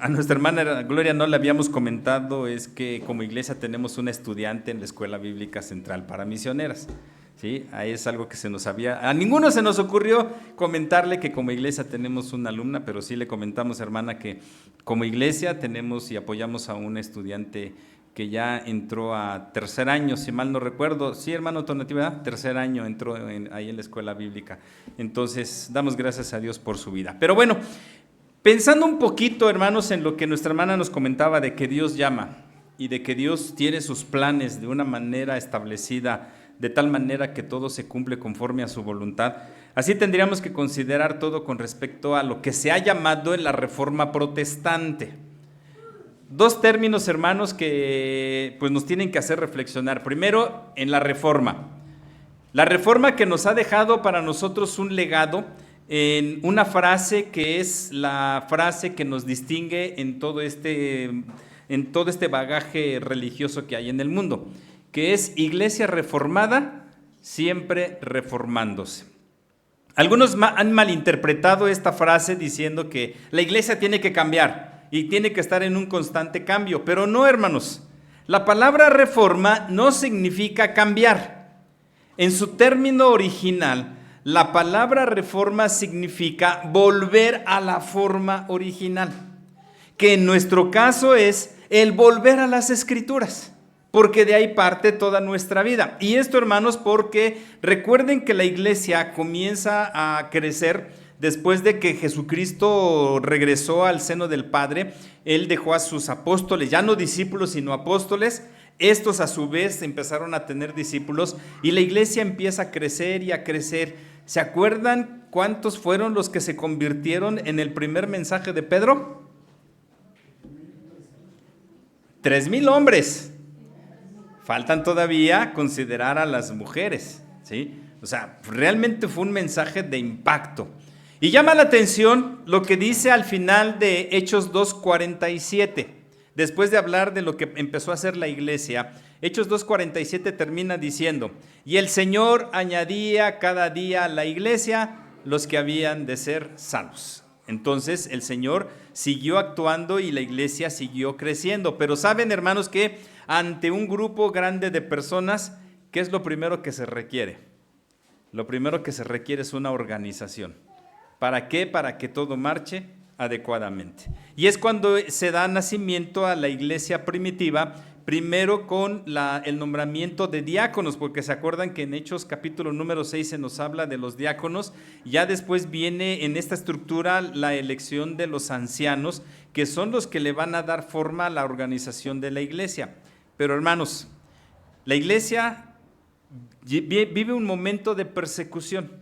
A nuestra hermana Gloria no le habíamos comentado es que como iglesia tenemos una estudiante en la Escuela Bíblica Central para Misioneras. ¿Sí? Ahí es algo que a ninguno se nos ocurrió comentarle que como iglesia tenemos una alumna, pero sí le comentamos, hermana, que como iglesia tenemos y apoyamos a una estudiante que ya entró a tercer año, si mal no recuerdo. Sí, hermano Tonatiuh, ¿verdad? Tercer año entró ahí en la Escuela Bíblica. Entonces, damos gracias a Dios por su vida. Pero bueno, pensando un poquito, hermanos, en lo que nuestra hermana nos comentaba de que Dios llama y de que Dios tiene sus planes de una manera establecida, de tal manera que todo se cumple conforme a su voluntad. Así tendríamos que considerar todo con respecto a lo que se ha llamado en la Reforma Protestante. Dos términos, hermanos, que pues nos tienen que hacer reflexionar. Primero, en la Reforma. La Reforma que nos ha dejado para nosotros un legado en una frase que es la frase que nos distingue en todo este bagaje religioso que hay en el mundo, que es iglesia reformada, siempre reformándose. Algunos han malinterpretado esta frase diciendo que la iglesia tiene que cambiar y tiene que estar en un constante cambio, pero no, hermanos. La palabra reforma no significa cambiar. En su término original, la palabra reforma significa volver a la forma original, que en nuestro caso es el volver a las Escrituras, porque de ahí parte toda nuestra vida. Y esto, hermanos, porque recuerden que la iglesia comienza a crecer después de que Jesucristo regresó al seno del Padre. Él dejó a sus apóstoles, ya no discípulos, sino apóstoles. Estos a su vez empezaron a tener discípulos y la iglesia empieza a crecer y a crecer. ¿Se acuerdan cuántos fueron los que se convirtieron en el primer mensaje de Pedro? 3,000 hombres. Faltan todavía considerar a las mujeres, ¿sí? O sea, realmente fue un mensaje de impacto. Y llama la atención lo que dice al final de Hechos 2:47. Después de hablar de lo que empezó a hacer la iglesia, Hechos 2:47 termina diciendo: y el Señor añadía cada día a la iglesia los que habían de ser salvos. Entonces el Señor siguió actuando y la iglesia siguió creciendo. Pero saben, hermanos, que ante un grupo grande de personas, ¿qué es lo primero que se requiere? Lo primero que se requiere es una organización. ¿Para qué? Para que todo marche adecuadamente. Y es cuando se da nacimiento a la iglesia primitiva, primero con el nombramiento de diáconos, porque se acuerdan que en Hechos capítulo número 6 se nos habla de los diáconos. Ya después viene en esta estructura la elección de los ancianos, que son los que le van a dar forma a la organización de la iglesia. Pero, hermanos, la iglesia vive un momento de persecución.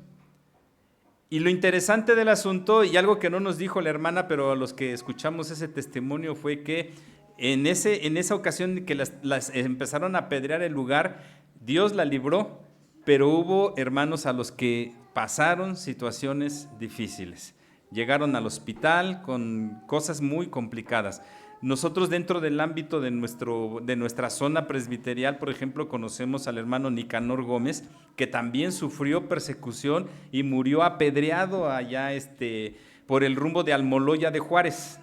Y lo interesante del asunto, y algo que no nos dijo la hermana, pero a los que escuchamos ese testimonio, fue que en esa ocasión que las empezaron a apedrear el lugar, Dios la libró, pero hubo hermanos a los que pasaron situaciones difíciles. Llegaron al hospital con cosas muy complicadas. Nosotros dentro del ámbito de nuestra zona presbiterial, por ejemplo, conocemos al hermano Nicanor Gómez, que también sufrió persecución y murió apedreado allá por el rumbo de Almoloya de Juárez.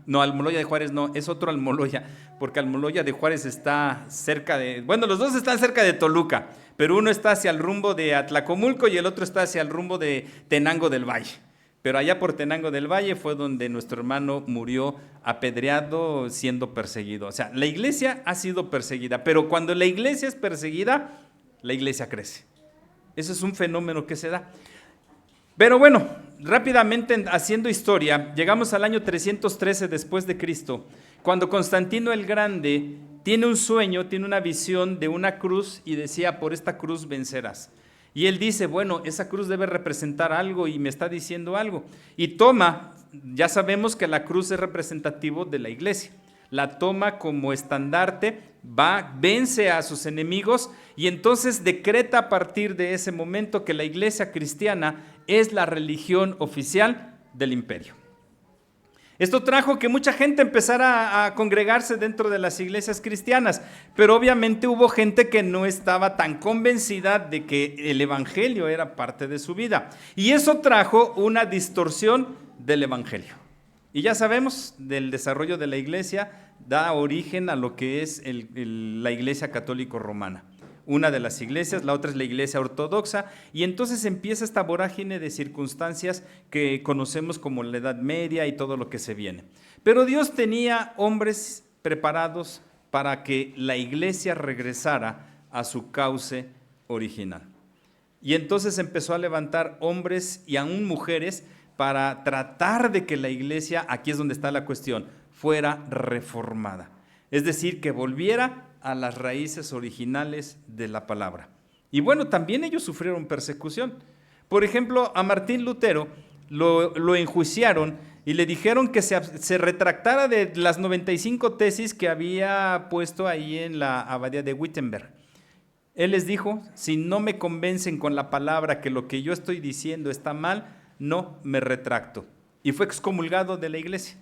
No, Almoloya de Juárez no, es otro Almoloya, porque Almoloya de Juárez está cerca los dos están cerca de Toluca, pero uno está hacia el rumbo de Atlacomulco y el otro está hacia el rumbo de Tenango del Valle. Pero allá por Tenango del Valle fue donde nuestro hermano murió apedreado, siendo perseguido. O sea, la iglesia ha sido perseguida, pero cuando la iglesia es perseguida, la iglesia crece. Eso es un fenómeno que se da. Pero bueno, rápidamente haciendo historia, llegamos al año 313 después de Cristo, cuando Constantino el Grande tiene un sueño, tiene una visión de una cruz y decía: por esta cruz vencerás. Y él dice: bueno, esa cruz debe representar algo y me está diciendo algo. Y toma, ya sabemos que la cruz es representativo de la iglesia. La toma como estandarte, vence a sus enemigos y entonces decreta a partir de ese momento que la iglesia cristiana es la religión oficial del imperio. Esto trajo que mucha gente empezara a congregarse dentro de las iglesias cristianas, pero obviamente hubo gente que no estaba tan convencida de que el evangelio era parte de su vida. Y eso trajo una distorsión del evangelio. Y ya sabemos, del desarrollo de la iglesia da origen a lo que es la iglesia católico romana. Una de las iglesias, la otra es la iglesia ortodoxa, y entonces empieza esta vorágine de circunstancias que conocemos como la Edad Media y todo lo que se viene. Pero Dios tenía hombres preparados para que la iglesia regresara a su cauce original. Y entonces empezó a levantar hombres y aún mujeres para tratar de que la iglesia, aquí es donde está la cuestión, fuera reformada. Es decir, que volviera a las raíces originales de la palabra. Y bueno, también ellos sufrieron persecución. Por ejemplo, a Martín Lutero lo enjuiciaron y le dijeron que se retractara de las 95 tesis que había puesto ahí en la abadía de Wittenberg. Él les dijo, si no me convencen con la palabra que lo que yo estoy diciendo está mal, no me retracto. Y fue excomulgado de la iglesia.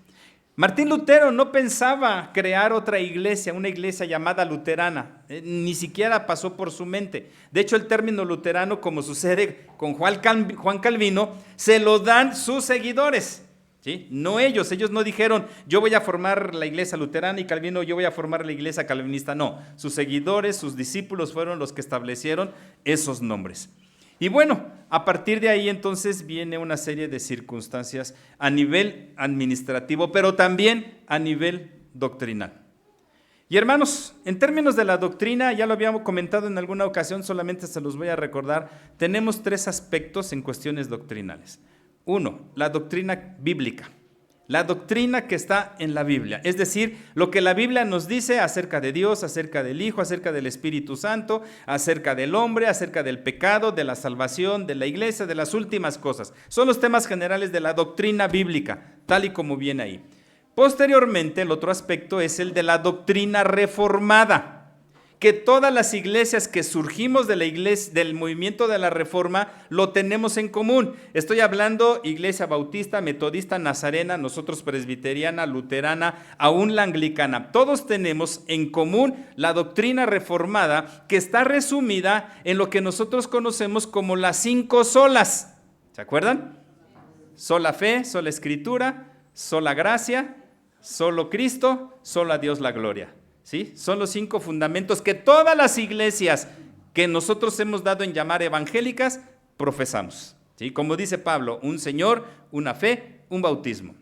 Martín Lutero no pensaba crear otra iglesia, una iglesia llamada luterana, ni siquiera pasó por su mente. De hecho, el término luterano, como sucede con Juan Calvino, se lo dan sus seguidores, ¿sí? No ellos no dijeron, yo voy a formar la iglesia luterana y Calvino, yo voy a formar la iglesia calvinista, no. Sus seguidores, sus discípulos fueron los que establecieron esos nombres. Y bueno, a partir de ahí entonces viene una serie de circunstancias a nivel administrativo, pero también a nivel doctrinal. Y hermanos, en términos de la doctrina, ya lo habíamos comentado en alguna ocasión, solamente se los voy a recordar, tenemos 3 aspectos en cuestiones doctrinales. 1, la doctrina bíblica. La doctrina que está en la Biblia, es decir, lo que la Biblia nos dice acerca de Dios, acerca del Hijo, acerca del Espíritu Santo, acerca del hombre, acerca del pecado, de la salvación, de la iglesia, de las últimas cosas. Son los temas generales de la doctrina bíblica, tal y como viene ahí. Posteriormente, el otro aspecto es el de la doctrina reformada, que todas las iglesias que surgimos de la iglesia, del movimiento de la Reforma, lo tenemos en común. Estoy hablando iglesia bautista, metodista, nazarena, nosotros presbiteriana, luterana, aún la anglicana. Todos tenemos en común la doctrina reformada que está resumida en lo que nosotros conocemos como las 5 solas. ¿Se acuerdan? Sola fe, sola escritura, sola gracia, solo Cristo, solo a Dios la gloria. ¿Sí? Son los 5 fundamentos que todas las iglesias que nosotros hemos dado en llamar evangélicas profesamos. ¿Sí? Como dice Pablo, un Señor, una fe, un bautismo.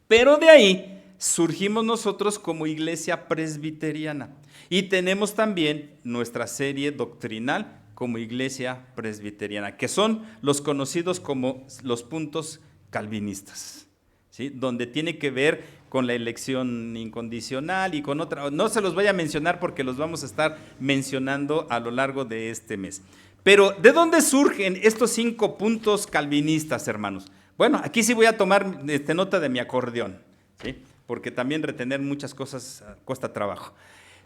Pero de ahí surgimos nosotros como iglesia presbiteriana y tenemos también nuestra serie doctrinal como iglesia presbiteriana, que son los conocidos como los puntos calvinistas. ¿Sí? Donde tiene que ver con la elección incondicional y con otra, no se los voy a mencionar porque los vamos a estar mencionando a lo largo de este mes. Pero, ¿de dónde surgen estos 5 puntos calvinistas, hermanos? Bueno, aquí sí voy a tomar nota de mi acordeón, ¿sí? Porque también retener muchas cosas cuesta trabajo.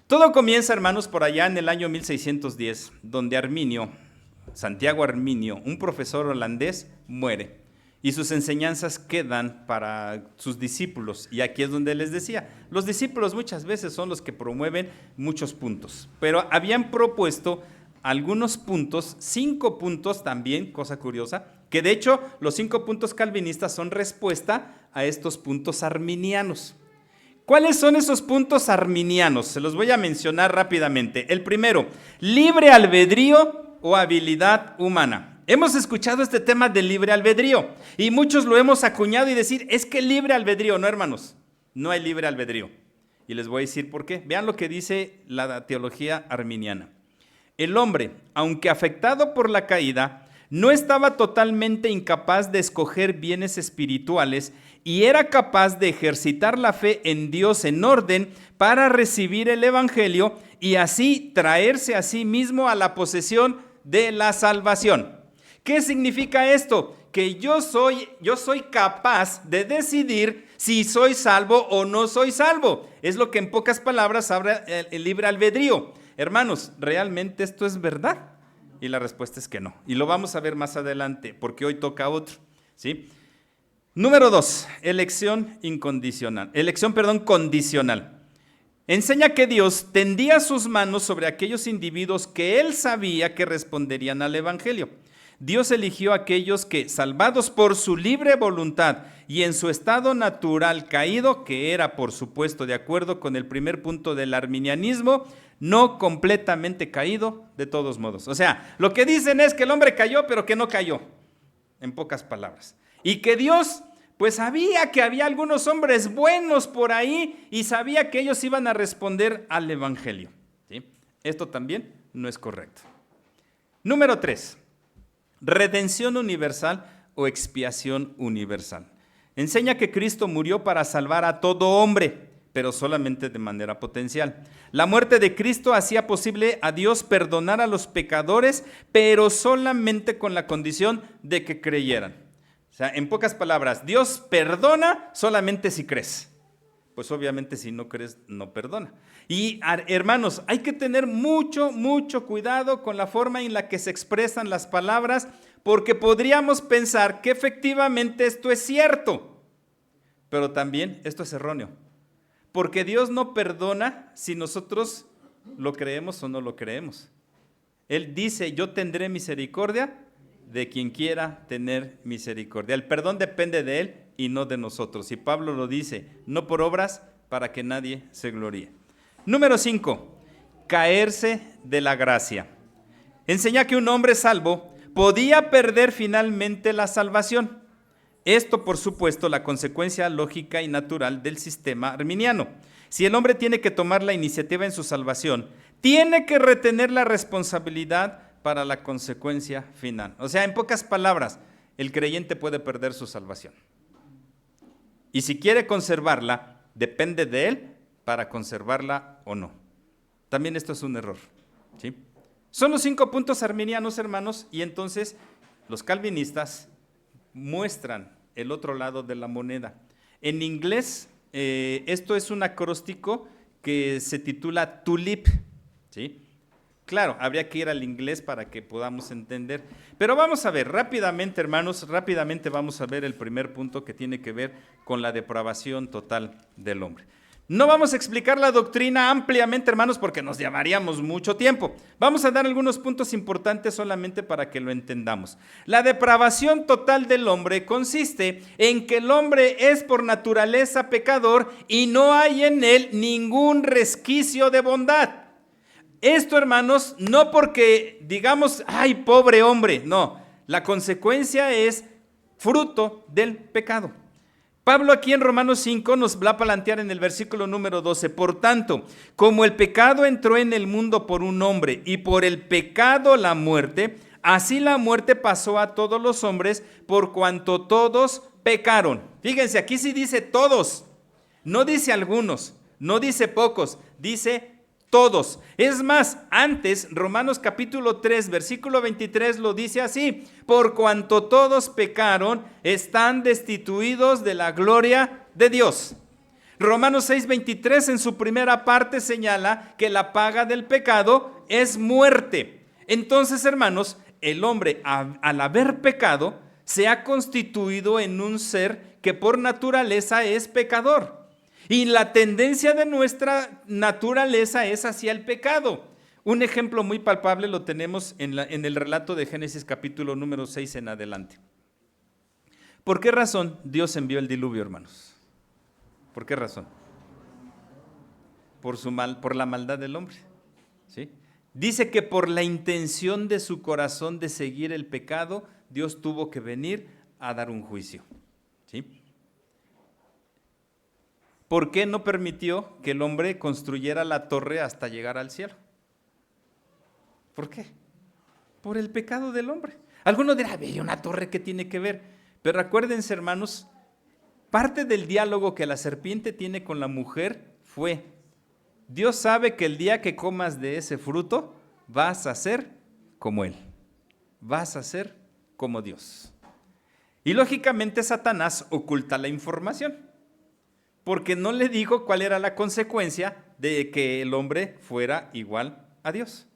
Todo comienza, hermanos, por allá en el año 1610, donde Santiago Arminio, un profesor holandés, muere. Y sus enseñanzas quedan para sus discípulos. Y aquí es donde les decía, los discípulos muchas veces son los que promueven muchos puntos. Pero habían propuesto algunos puntos, 5 puntos también, cosa curiosa, que de hecho los 5 puntos calvinistas son respuesta a estos puntos arminianos. ¿Cuáles son esos puntos arminianos? Se los voy a mencionar rápidamente. El primero, libre albedrío o habilidad humana. Hemos escuchado este tema del libre albedrío y muchos lo hemos acuñado y decir, es que libre albedrío, no hermanos, no hay libre albedrío. Y les voy a decir por qué. Vean lo que dice la teología arminiana. El hombre, aunque afectado por la caída, no estaba totalmente incapaz de escoger bienes espirituales y era capaz de ejercitar la fe en Dios en orden para recibir el evangelio y así traerse a sí mismo a la posesión de la salvación. ¿Qué significa esto? Que yo soy capaz de decidir si soy salvo o no soy salvo. Es lo que en pocas palabras habla el libre albedrío. Hermanos, ¿realmente esto es verdad? Y la respuesta es que no. Y lo vamos a ver más adelante, porque hoy toca otro, ¿sí? Número 2, condicional. Enseña que Dios tendía sus manos sobre aquellos individuos que él sabía que responderían al evangelio. Dios eligió a aquellos que, salvados por su libre voluntad y en su estado natural caído, que era por supuesto de acuerdo con el primer punto del arminianismo, no completamente caído de todos modos. O sea, lo que dicen es que el hombre cayó, pero que no cayó, en pocas palabras. Y que Dios pues sabía que había algunos hombres buenos por ahí y sabía que ellos iban a responder al evangelio. ¿Sí? Esto también no es correcto. Número 3. Redención universal o expiación universal. Enseña que Cristo murió para salvar a todo hombre, pero solamente de manera potencial. La muerte de Cristo hacía posible a Dios perdonar a los pecadores, pero solamente con la condición de que creyeran. O sea, en pocas palabras, Dios perdona solamente si crees. Pues obviamente si no crees, no perdona. Y hermanos, hay que tener mucho cuidado con la forma en la que se expresan las palabras, porque podríamos pensar que efectivamente esto es cierto, pero también esto es erróneo. Porque Dios no perdona si nosotros lo creemos o no lo creemos. Él dice, yo tendré misericordia de quien quiera tener misericordia. El perdón depende de Él y no de nosotros. Y Pablo lo dice, no por obras para que nadie se gloríe. Número 5, caerse de la gracia. Enseña que un hombre salvo podía perder finalmente la salvación. Esto, por supuesto, la consecuencia lógica y natural del sistema arminiano. Si el hombre tiene que tomar la iniciativa en su salvación, tiene que retener la responsabilidad para la consecuencia final. O sea, en pocas palabras, el creyente puede perder su salvación. Y si quiere conservarla, depende de él para conservarla o no. También esto es un error, ¿sí? Son los 5 puntos arminianos, hermanos, y entonces los calvinistas muestran el otro lado de la moneda. En inglés, esto es un acróstico que se titula TULIP, ¿sí? Claro, habría que ir al inglés para que podamos entender. Pero vamos a ver rápidamente, hermanos, rápidamente vamos a ver el primer punto que tiene que ver con la depravación total del hombre. No vamos a explicar la doctrina ampliamente, hermanos, porque nos llevaríamos mucho tiempo. Vamos a dar algunos puntos importantes solamente para que lo entendamos. La depravación total del hombre consiste en que el hombre es por naturaleza pecador y no hay en él ningún resquicio de bondad. Esto, hermanos, no porque digamos, ay, pobre hombre, no. La consecuencia es fruto del pecado. Pablo aquí en Romanos 5 nos va a plantear en el versículo número 12, por tanto, como el pecado entró en el mundo por un hombre y por el pecado la muerte, así la muerte pasó a todos los hombres por cuanto todos pecaron. Fíjense, aquí sí dice todos, no dice algunos, no dice pocos, dice todos. Es más, antes, Romanos capítulo 3, versículo 23 lo dice así, por cuanto todos pecaron, están destituidos de la gloria de Dios. Romanos 6, 23 en su primera parte señala que la paga del pecado es muerte. Entonces, hermanos, el hombre al haber pecado se ha constituido en un ser que por naturaleza es pecador. Y la tendencia de nuestra naturaleza es hacia el pecado. Un ejemplo muy palpable lo tenemos en el relato de Génesis capítulo número 6 en adelante. ¿Por qué razón Dios envió el diluvio, hermanos? ¿Por qué razón? Por la maldad del hombre, ¿sí? Dice que por la intención de su corazón de seguir el pecado, Dios tuvo que venir a dar un juicio, ¿sí? ¿Por qué no permitió que el hombre construyera la torre hasta llegar al cielo? ¿Por qué? Por el pecado del hombre. Algunos dirán, ¿y una torre qué tiene que ver? Pero acuérdense, hermanos, parte del diálogo que la serpiente tiene con la mujer fue, Dios sabe que el día que comas de ese fruto, vas a ser como Él. Vas a ser como Dios. Y lógicamente Satanás oculta la información, porque no le dijo cuál era la consecuencia de que el hombre fuera igual a Dios.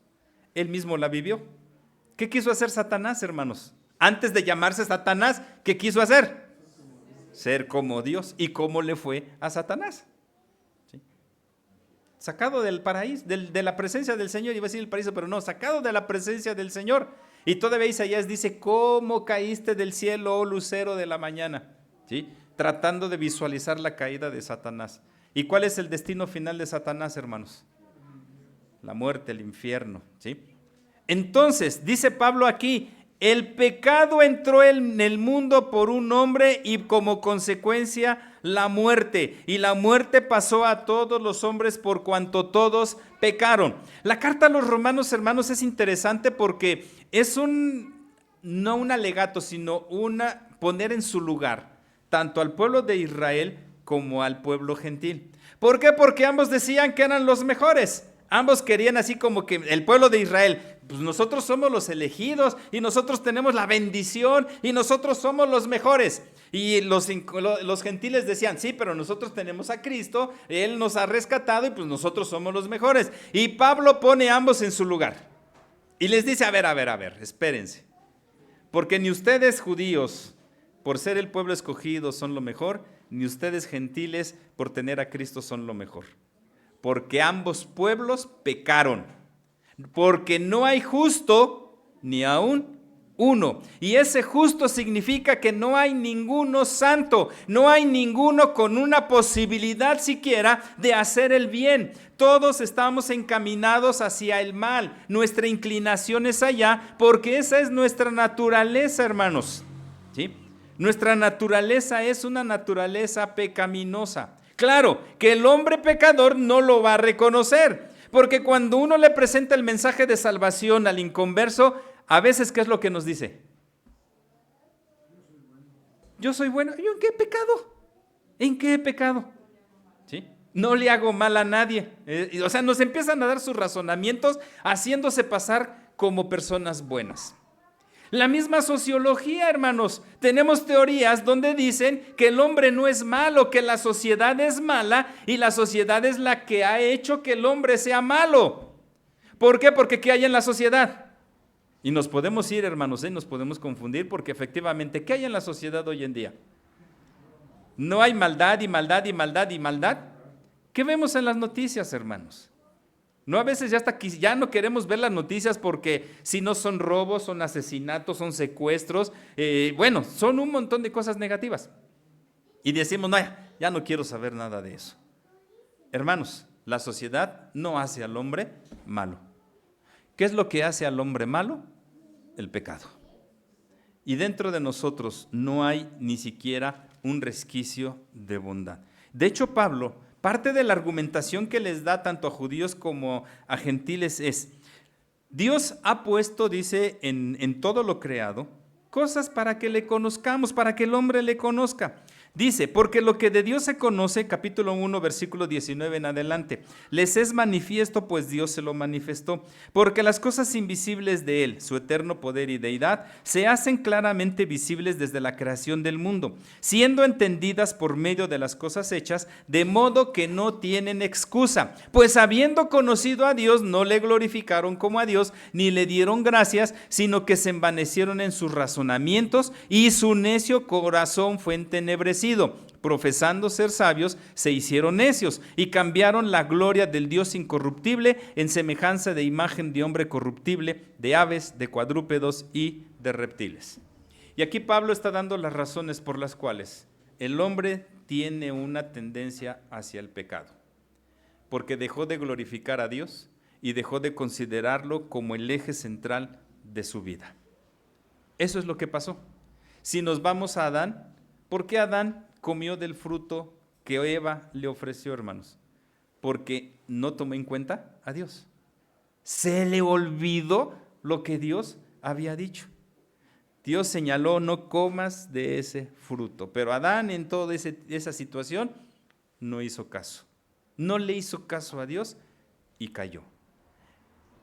Él mismo la vivió. ¿Qué quiso hacer Satanás, hermanos? Antes de llamarse Satanás, ¿qué quiso hacer? Ser como Dios. ¿Y cómo le fue a Satanás? ¿Sí? Sacado del paraíso, de la presencia del Señor, iba a decir el paraíso, pero no, sacado de la presencia del Señor. Y todavía Isaías dice, ¿cómo caíste del cielo, oh lucero de la mañana? ¿Sí? Tratando de visualizar la caída de Satanás. ¿Y cuál es el destino final de Satanás, hermanos? La muerte, el infierno, ¿sí? Entonces, dice Pablo aquí, el pecado entró en el mundo por un hombre y como consecuencia la muerte. Y la muerte pasó a todos los hombres por cuanto todos pecaron. La carta a los romanos, hermanos, es interesante porque es no un alegato, sino poner en su lugar tanto al pueblo de Israel como al pueblo gentil. ¿Por qué? Porque ambos decían que eran los mejores. Ambos querían así como que el pueblo de Israel, pues nosotros somos los elegidos y nosotros tenemos la bendición y nosotros somos los mejores. Y los gentiles decían, sí, pero nosotros tenemos a Cristo, Él nos ha rescatado y pues nosotros somos los mejores. Y Pablo pone a ambos en su lugar y les dice, a ver, espérense. Porque ni ustedes judíos, por ser el pueblo escogido, son lo mejor, ni ustedes gentiles, por tener a Cristo, son lo mejor. Porque ambos pueblos pecaron, porque no hay justo ni aún uno. Y ese justo significa que no hay ninguno santo, no hay ninguno con una posibilidad siquiera de hacer el bien. Todos estamos encaminados hacia el mal, nuestra inclinación es allá, porque esa es nuestra naturaleza, hermanos, ¿sí? Nuestra naturaleza es una naturaleza pecaminosa. Claro, que el hombre pecador no lo va a reconocer, porque cuando uno le presenta el mensaje de salvación al inconverso, a veces, ¿qué es lo que nos dice? Yo soy bueno. ¿Yo en qué he pecado? ¿En qué he pecado? ¿Sí? No le hago mal a nadie. O sea, nos empiezan a dar sus razonamientos haciéndose pasar como personas buenas. La misma sociología, hermanos, tenemos teorías donde dicen que el hombre no es malo, que la sociedad es mala y la sociedad es la que ha hecho que el hombre sea malo. ¿Por qué? Porque ¿qué hay en la sociedad? Y nos podemos ir, hermanos, nos podemos confundir porque efectivamente, ¿qué hay en la sociedad hoy en día? ¿No hay maldad y maldad y maldad y maldad? ¿Qué vemos en las noticias, hermanos? No, a veces ya no queremos ver las noticias porque si no son robos, son asesinatos, son secuestros, son un montón de cosas negativas. Y decimos, no, ya no quiero saber nada de eso. Hermanos, la sociedad no hace al hombre malo. ¿Qué es lo que hace al hombre malo? El pecado. Y dentro de nosotros no hay ni siquiera un resquicio de bondad. De hecho, Pablo, parte de la argumentación que les da tanto a judíos como a gentiles es, Dios ha puesto, dice, en todo lo creado, cosas para que le conozcamos, para que el hombre le conozca. Dice, porque lo que de Dios se conoce, capítulo 1, versículo 19 en adelante, les es manifiesto, pues Dios se lo manifestó, porque las cosas invisibles de Él, su eterno poder y deidad, se hacen claramente visibles desde la creación del mundo, siendo entendidas por medio de las cosas hechas, de modo que no tienen excusa, pues habiendo conocido a Dios, no le glorificaron como a Dios, ni le dieron gracias, sino que se envanecieron en sus razonamientos, y su necio corazón fue entenebrecido. Profesando ser sabios, se hicieron necios y cambiaron la gloria del Dios incorruptible en semejanza de imagen de hombre corruptible, de aves, de cuadrúpedos y de reptiles. Y aquí Pablo está dando las razones por las cuales el hombre tiene una tendencia hacia el pecado, porque dejó de glorificar a Dios y dejó de considerarlo como el eje central de su vida. Eso es lo que pasó. Si nos vamos a Adán, ¿por qué Adán comió del fruto que Eva le ofreció, hermanos? Porque no tomó en cuenta a Dios. Se le olvidó lo que Dios había dicho. Dios señaló, no comas de ese fruto. Pero Adán en toda esa situación no hizo caso. No le hizo caso a Dios y cayó.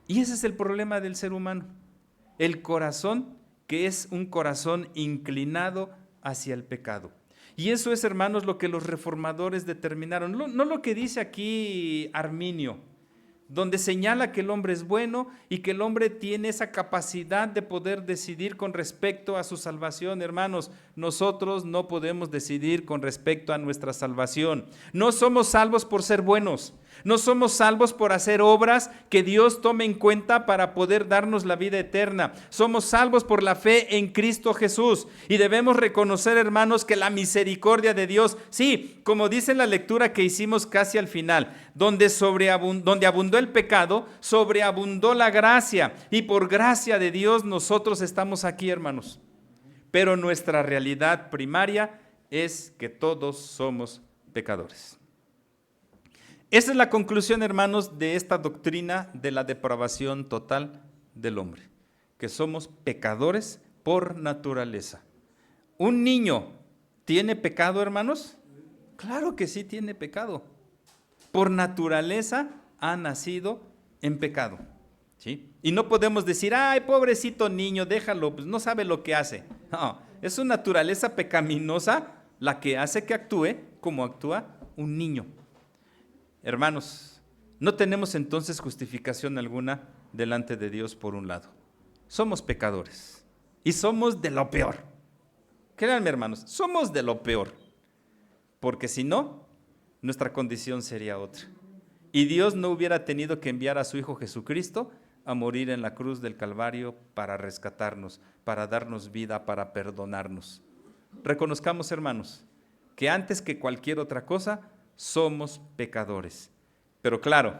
Y ese es el problema del ser humano. El corazón, que es un corazón inclinado hacia el pecado. Y eso es, hermanos, lo que los reformadores determinaron. No lo que dice aquí Arminio, donde señala que el hombre es bueno y que el hombre tiene esa capacidad de poder decidir con respecto a su salvación. Hermanos, nosotros no podemos decidir con respecto a nuestra salvación. No somos salvos por ser buenos. No somos salvos por hacer obras que Dios tome en cuenta para poder darnos la vida eterna. Somos salvos por la fe en Cristo Jesús. Y debemos reconocer, hermanos, que la misericordia de Dios, sí, como dice la lectura que hicimos casi al final, donde abundó el pecado, sobreabundó la gracia. Y por gracia de Dios nosotros estamos aquí, hermanos. Pero nuestra realidad primaria es que todos somos pecadores. Esa es la conclusión, hermanos, de esta doctrina de la depravación total del hombre, que somos pecadores por naturaleza. ¿Un niño tiene pecado, hermanos? Claro que sí tiene pecado. Por naturaleza ha nacido en pecado, ¿sí? Y no podemos decir, ay, pobrecito niño, déjalo, pues no sabe lo que hace. No, es su naturaleza pecaminosa la que hace que actúe como actúa un niño. Hermanos, no tenemos entonces justificación alguna delante de Dios por un lado. Somos pecadores y somos de lo peor. Créanme, hermanos, somos de lo peor. Porque si no, nuestra condición sería otra. Y Dios no hubiera tenido que enviar a su Hijo Jesucristo a morir en la cruz del Calvario para rescatarnos, para darnos vida, para perdonarnos. Reconozcamos, hermanos, que antes que cualquier otra cosa, somos pecadores. Pero claro,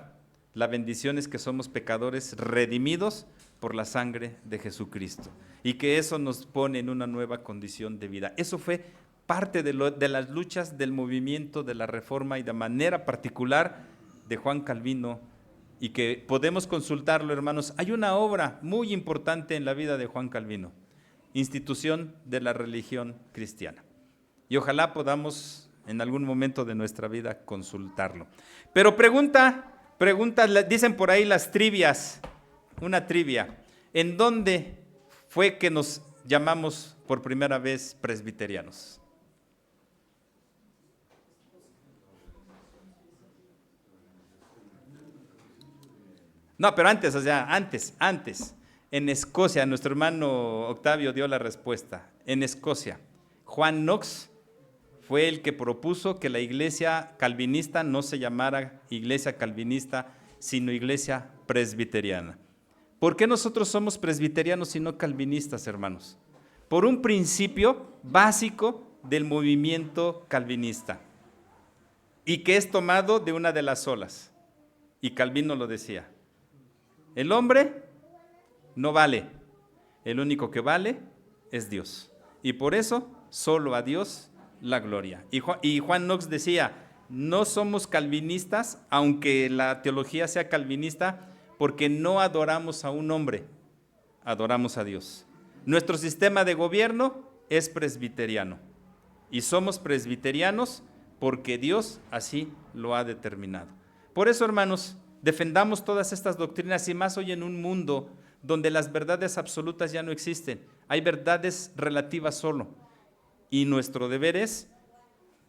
la bendición es que somos pecadores redimidos por la sangre de Jesucristo y que eso nos pone en una nueva condición de vida. Eso fue parte de las luchas del movimiento de la Reforma y de manera particular de Juan Calvino, y que podemos consultarlo, hermanos. Hay una obra muy importante en la vida de Juan Calvino, Institución de la Religión Cristiana, y ojalá podamos en algún momento de nuestra vida consultarlo. Pero pregunta, dicen por ahí las trivias, una trivia, ¿en dónde fue que nos llamamos por primera vez presbiterianos? No, pero antes, en Escocia, nuestro hermano Octavio dio la respuesta. En Escocia, Juan Knox fue el que propuso que la iglesia calvinista no se llamara iglesia calvinista, sino iglesia presbiteriana. ¿Por qué nosotros somos presbiterianos y no calvinistas, hermanos? Por un principio básico del movimiento calvinista, y que es tomado de una de las olas. Y Calvino lo decía: el hombre no vale, el único que vale es Dios. Y por eso, solo a Dios la gloria. Y Juan Knox decía, no somos calvinistas, aunque la teología sea calvinista, porque no adoramos a un hombre, adoramos a Dios. Nuestro sistema de gobierno es presbiteriano. Y somos presbiterianos porque Dios así lo ha determinado. Por eso, hermanos, defendamos todas estas doctrinas, y más hoy en un mundo donde las verdades absolutas ya no existen. Hay verdades relativas solo. Y nuestro deber es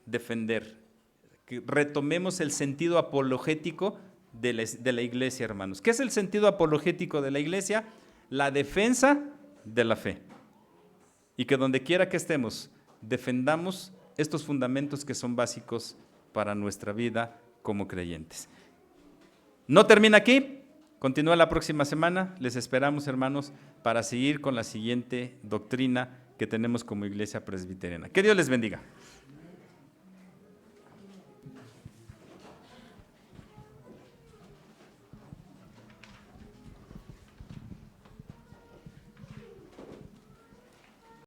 defender, que retomemos el sentido apologético de la iglesia, hermanos. ¿Qué es el sentido apologético de la iglesia? La defensa de la fe. Y que donde quiera que estemos, defendamos estos fundamentos que son básicos para nuestra vida como creyentes. No termina aquí, continúa la próxima semana. Les esperamos, hermanos, para seguir con la siguiente doctrina que tenemos como iglesia presbiteriana. Que Dios les bendiga.